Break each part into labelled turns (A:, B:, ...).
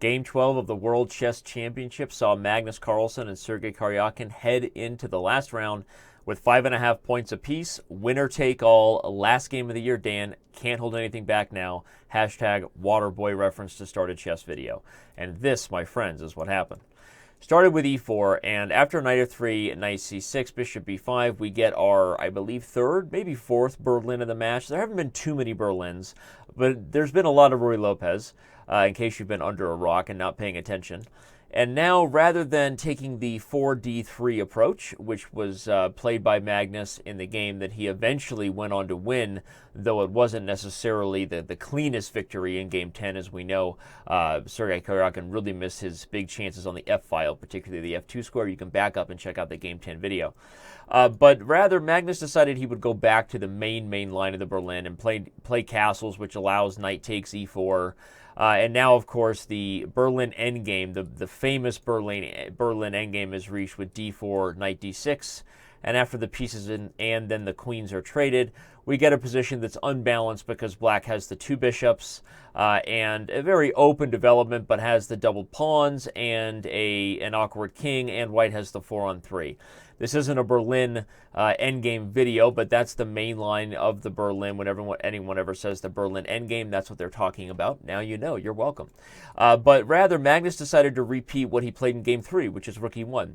A: Game 12 of the World Chess Championship saw Magnus Carlsen and Sergey Karjakin head into the last round with 5.5 points apiece. Winner take all. Last game of the year, Dan. Can't hold anything back now. Hashtag Waterboy reference to start a chess video. And this, my friends, is what happened. Started with e4, and after knight f3, knight c6, bishop b5, we get our, I believe, third, maybe fourth Berlin of the match. There haven't been too many Berlins, but there's been a lot of Ruy Lopez, in case you've been under a rock and not paying attention. And now, rather than taking the 4d3 approach, which was played by Magnus in the game that he eventually went on to win, though it wasn't necessarily the cleanest victory in Game 10, as we know, Sergey Karjakin really missed his big chances on the f-file, particularly the f2 square. You can back up and check out the Game 10 video. But rather, Magnus decided he would go back to the main line of the Berlin and play castles, which allows knight takes e4. And now, of course, the Berlin endgame, the famous Berlin endgame is reached with d4, knight d6. And after the pieces and then the queens are traded, we get a position that's unbalanced because black has the two bishops and a very open development, but has the doubled pawns and an awkward king, and white has the 4-on-3. This isn't a Berlin endgame video, but that's the main line of the Berlin. Whenever anyone ever says the Berlin endgame, that's what they're talking about. Now you know. You're welcome. But rather, Magnus decided to repeat what he played in Game 3, which is Rook e1.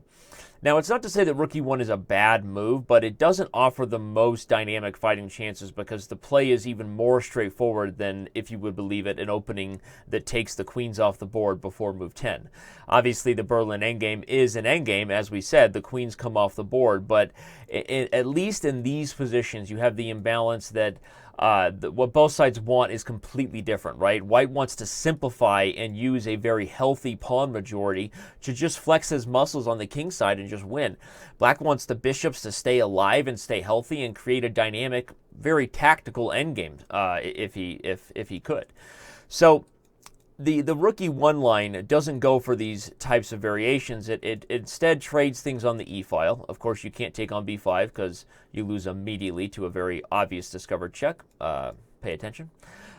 A: Now, it's not to say that Rook e1 is a bad move, but it doesn't offer the most dynamic fighting chances because the play is even more straightforward than, if you would believe it, an opening that takes the queens off the board before move 10. Obviously, the Berlin endgame is an endgame. As we said, the queens come off the board, but at least in these positions, you have the imbalance that what both sides want is completely different, right? White wants to simplify and use a very healthy pawn majority to just flex his muscles on the king side and just win. Black wants the bishops to stay alive and stay healthy and create a dynamic, very tactical endgame if he could. So the Rook e1 line doesn't go for these types of variations. It instead trades things on the e-file. Of course, you can't take on b5 because you lose immediately to a very obvious discovered check. Pay attention.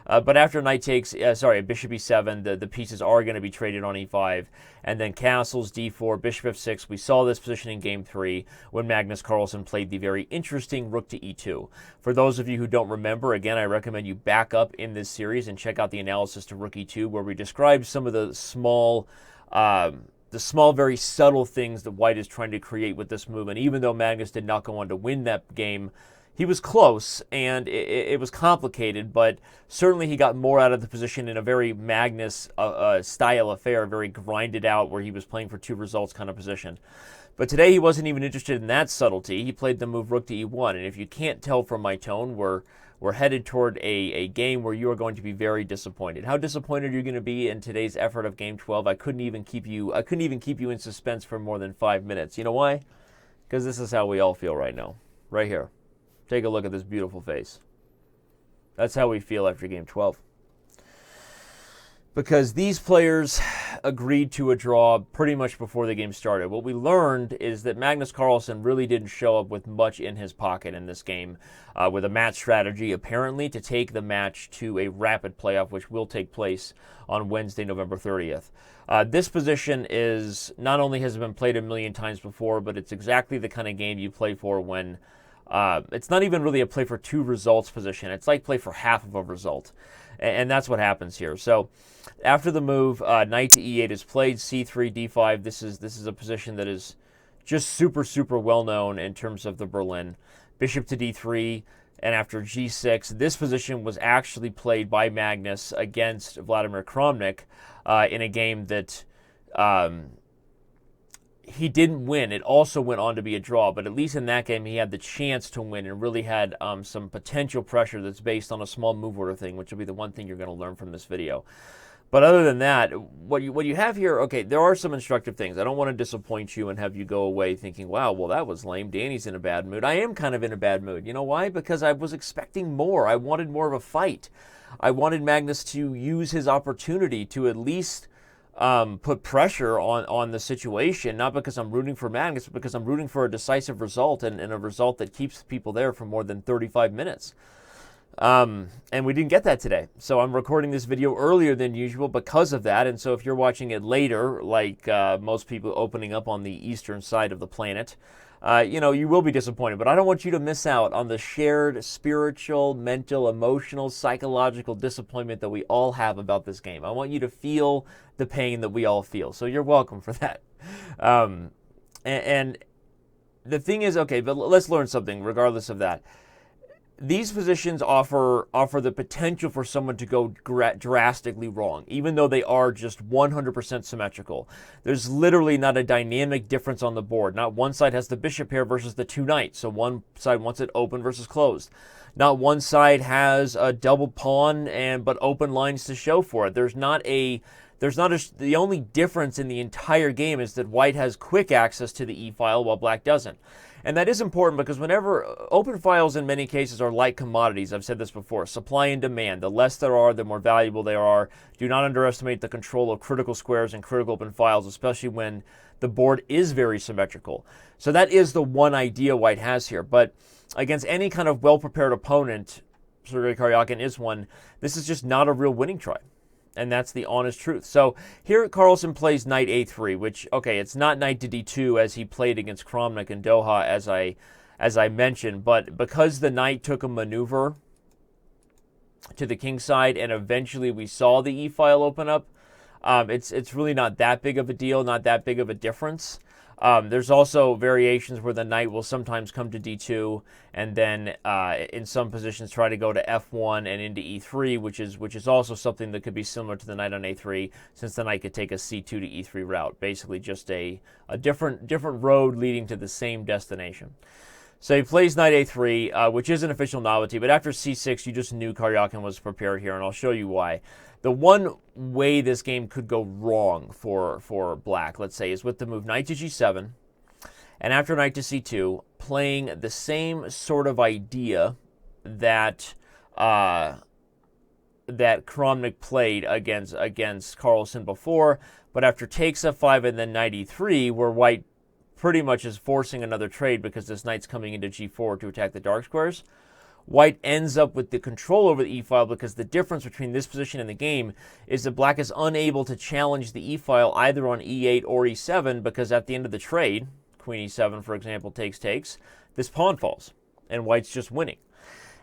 A: But after knight takes, bishop e7, the pieces are going to be traded on e5, and then castles, d4, bishop f6. We saw this position in Game 3 when Magnus Carlsen played the very interesting rook to e2. For those of you who don't remember, again, I recommend you back up in this series and check out the analysis to rook e2, where we describe some of the small, very subtle things that white is trying to create with this move. And even though Magnus did not go on to win that game, he was close, and it was complicated, but certainly he got more out of the position in a very Magnus style affair, very grinded out, where he was playing for two results kind of position. But today he wasn't even interested in that subtlety. He played the move rook to e1, and if you can't tell from my tone, we're headed toward a game where you are going to be very disappointed. How disappointed are you going to be in today's effort of Game 12? I couldn't even keep you in suspense for more than 5 minutes. You know why? Because this is how we all feel right now, right here. Take a look at this beautiful face. That's how we feel after Game 12. Because these players agreed to a draw pretty much before the game started. What we learned is that Magnus Carlsen really didn't show up with much in his pocket in this game, with a match strategy apparently to take the match to a rapid playoff, which will take place on Wednesday, November 30th. This position is not only has it been played a million times before, but it's exactly the kind of game you play for when it's not even really a play for two results position. It's like play for half of a result. And that's what happens here. So after the move, knight to e8 is played, c3, d5. This is a position that is just super, super well known in terms of the Berlin. Bishop to d3, and after g6, this position was actually played by Magnus against Vladimir Kramnik in a game that he didn't win. It also went on to be a draw, but at least in that game he had the chance to win and really had some potential pressure that's based on a small move order thing, which will be the one thing you're going to learn from this video. But other than that, what you have here, okay, there are some instructive things. I don't want to disappoint you and have you go away thinking, wow, well, that was lame. Danny's in a bad mood. I am kind of in a bad mood. You know why? Because I was expecting more. I wanted more of a fight. I wanted Magnus to use his opportunity to at least put pressure on the situation, not because I'm rooting for Magnus, but because I'm rooting for a decisive result and a result that keeps people there for more than 35 minutes. And we didn't get that today. So I'm recording this video earlier than usual because of that. And so if you're watching it later, like most people opening up on the eastern side of the planet, you will be disappointed. But I don't want you to miss out on the shared spiritual, mental, emotional, psychological disappointment that we all have about this game. I want you to feel the pain that we all feel. So you're welcome for that. And the thing is, okay, but let's learn something regardless of that. These positions offer the potential for someone to go drastically wrong, even though they are just 100% symmetrical. There's literally not a dynamic difference on the board. Not one side has the bishop pair versus the two knights, so one side wants it open versus closed. Not one side has a double pawn but open lines to show for it. The only difference in the entire game is that white has quick access to the e-file while black doesn't. And that is important because whenever open files in many cases are like commodities, I've said this before, supply and demand. The less there are, the more valuable they are. Do not underestimate the control of critical squares and critical open files, especially when the board is very symmetrical. So that is the one idea white has here. But against any kind of well-prepared opponent, Sergey Karjakin is one, this is just not a real winning try. And that's the honest truth. So here Carlsen plays knight a3, which, okay, it's not knight to d2 as he played against Kramnik in Doha, as I mentioned, but because the knight took a maneuver to the king side and eventually we saw the e-file open up, it's really not that big of a deal, not that big of a difference. There's also variations where the knight will sometimes come to d2 and then in some positions try to go to f1 and into e3, which is also something that could be similar to the knight on a3, since the knight could take a c2 to e3 route, basically just a different road leading to the same destination. So he plays knight a3, which is an official novelty, but after c6 you just knew Karjakin was prepared here, and I'll show you why. The one way this game could go wrong for black, let's say, is with the move knight to g7, and after knight to c2, playing the same sort of idea that Kramnik played against Carlsen before, but after takes f5 and then knight e3, where white pretty much is forcing another trade because this knight's coming into g4 to attack the dark squares. White ends up with the control over the e-file because the difference between this position and the game is that black is unable to challenge the e-file either on e8 or e7 because at the end of the trade, queen e7, for example, takes, this pawn falls, and white's just winning.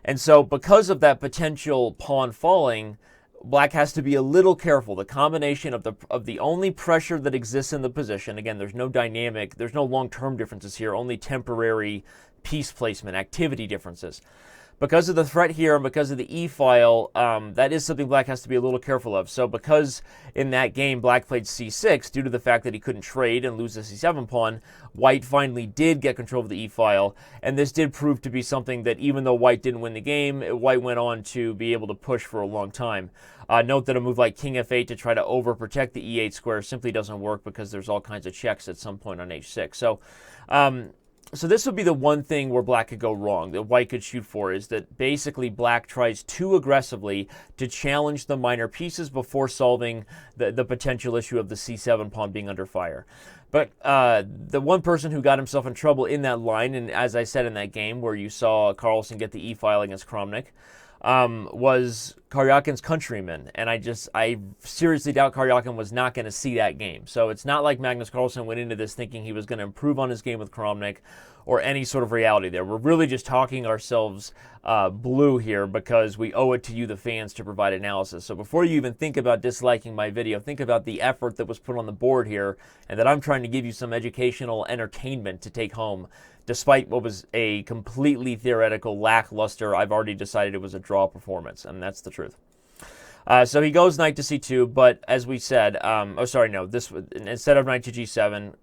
A: And so because of that potential pawn falling, black has to be a little careful. The combination of the only pressure that exists in the position, again, there's no long-term differences here, only temporary piece placement, activity differences. Because of the threat here and because of the e-file, that is something black has to be a little careful of. So because in that game black played c6, due to the fact that he couldn't trade and lose the c7 pawn, white finally did get control of the e-file. And this did prove to be something that even though white didn't win the game, white went on to be able to push for a long time. Note that a move like king f8 to try to overprotect the e8 square simply doesn't work because there's all kinds of checks at some point on h6. So this would be the one thing where black could go wrong, that white could shoot for, is that basically black tries too aggressively to challenge the minor pieces before solving the potential issue of the c7 pawn being under fire. But the one person who got himself in trouble in that line, and as I said in that game where you saw Carlsen get the e-file against Kramnik, was Karjakin's countryman, and I seriously doubt Karjakin was not going to see that game. So it's not like Magnus Carlsen went into this thinking he was going to improve on his game with Kramnik or any sort of reality there. We're really just talking ourselves blue here because we owe it to you, the fans, to provide analysis. So before you even think about disliking my video, think about the effort that was put on the board here and that I'm trying to give you some educational entertainment to take home, despite what was a completely theoretical, lackluster, I've already decided it was a draw performance, and that's the truth. So he goes knight to c2, but as we said, instead of knight to g7,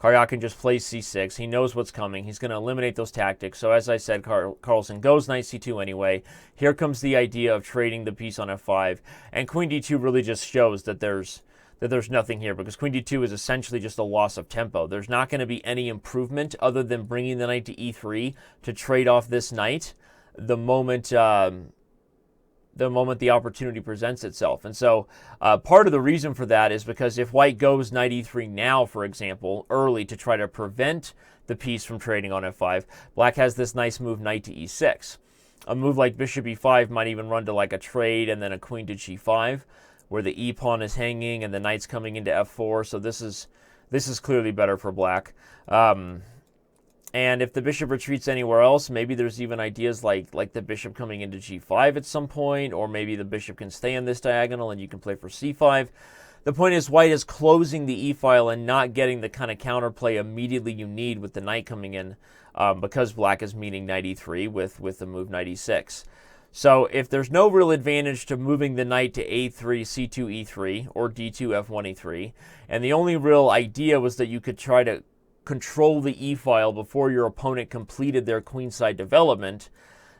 A: Karjakin just plays c6. He knows what's coming. He's going to eliminate those tactics. So as I said, Carlsen goes knight c2 anyway. Here comes the idea of trading the piece on f5, and queen d2 really just shows that there's nothing here, because queen d2 is essentially just a loss of tempo. There's not going to be any improvement other than bringing the knight to e3 to trade off this knight the moment the opportunity presents itself. And so part of the reason for that is because if white goes knight e3 now, for example, early to try to prevent the piece from trading on f5, black has this nice move knight to e6. A move like bishop e5 might even run to like a trade and then a queen to g5, where the e-pawn is hanging and the knight's coming into f4. So this is clearly better for black. And if the bishop retreats anywhere else, maybe there's even ideas like the bishop coming into g5 at some point, or maybe the bishop can stay in this diagonal and you can play for c5. The point is, white is closing the e-file and not getting the kind of counterplay immediately you need with the knight coming in, because black is meeting knight e3 with the move knight e6. So if there's no real advantage to moving the knight to a3, c2, e3, or d2, f1, e3, and the only real idea was that you could try to control the e-file before your opponent completed their queenside development,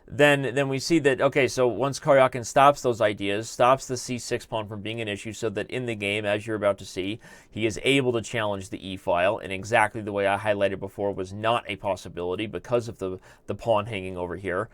A: then we see that, okay, so once Karjakin stops those ideas, stops the c6 pawn from being an issue, so that in the game, as you're about to see, he is able to challenge the e-file in exactly the way I highlighted before was not a possibility because of the pawn hanging over here.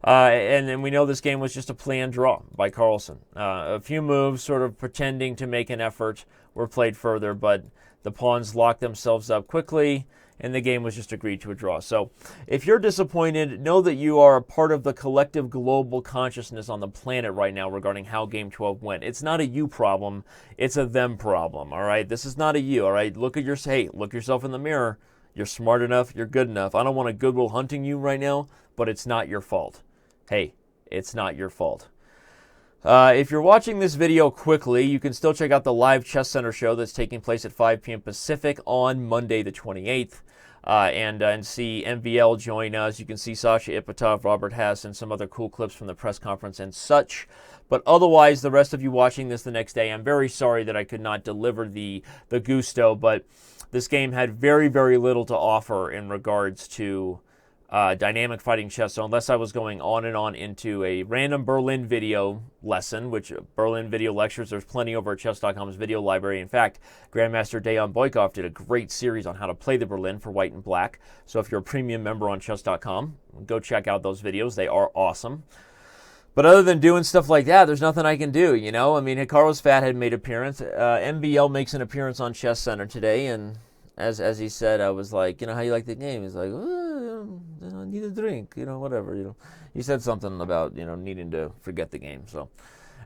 A: And then we know this game was just a planned draw by Carlsen. A few moves sort of pretending to make an effort were played further, but the pawns locked themselves up quickly, and the game was just agreed to a draw. So if you're disappointed, know that you are a part of the collective global consciousness on the planet right now regarding how Game 12 went. It's not a you problem, it's a them problem, all right? This is not a you, all right? Look yourself in the mirror. You're smart enough, you're good enough. I don't want to Goodwill Hunting you right now, but it's not your fault. Hey, it's not your fault. If you're watching this video quickly, you can still check out the live Chess Center show that's taking place at 5 p.m. Pacific on Monday the 28th, and see MVL join us. You can see Sasha Ipatov, Robert Hess, and some other cool clips from the press conference and such. But otherwise, the rest of you watching this the next day, I'm very sorry that I could not deliver the gusto, but this game had very, very little to offer in regards to dynamic fighting chess. So unless I was going on and on into a random Berlin video lesson, which Berlin video lectures, there's plenty over at chess.com's video library. In fact, Grandmaster Dejan Boykov did a great series on how to play the Berlin for white and black. So if you're a premium member on chess.com, go check out those videos. They are awesome. But other than doing stuff like that, there's nothing I can do, you know? I mean, Carlos Fathead made an appearance. MBL makes an appearance on Chess Center today, and as he said, I was like, you know, how you like the game? He's like, I need a drink, you know, whatever, you know. He said something about, you know, needing to forget the game. So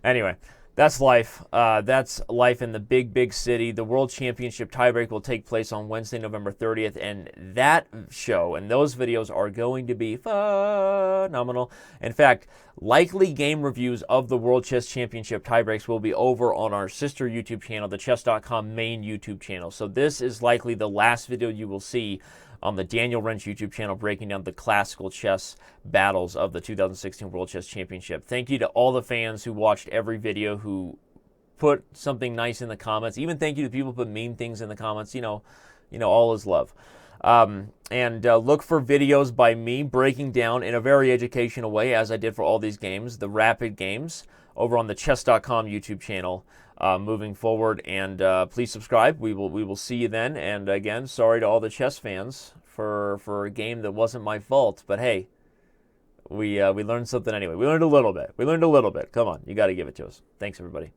A: anyway, that's life. That's life in the big, big city. The World Championship tiebreak will take place on Wednesday, November 30th, and that show and those videos are going to be phenomenal. In fact, likely game reviews of the World Chess Championship tiebreaks will be over on our sister YouTube channel, the Chess.com main YouTube channel. So this is likely the last video you will see on the Daniel Rensch YouTube channel breaking down the classical chess battles of the 2016 World Chess Championship. Thank you to all the fans who watched every video, who put something nice in the comments. Even thank you to people who put mean things in the comments. You know, all is love. And look for videos by me breaking down in a very educational way, as I did for all these games, the rapid games, over on the chess.com YouTube channel moving forward. And please subscribe. We will see you then. And again, sorry to all the chess fans for a game that wasn't my fault. But hey, we learned something anyway. We learned a little bit. Come on, you got to give it to us. Thanks, everybody.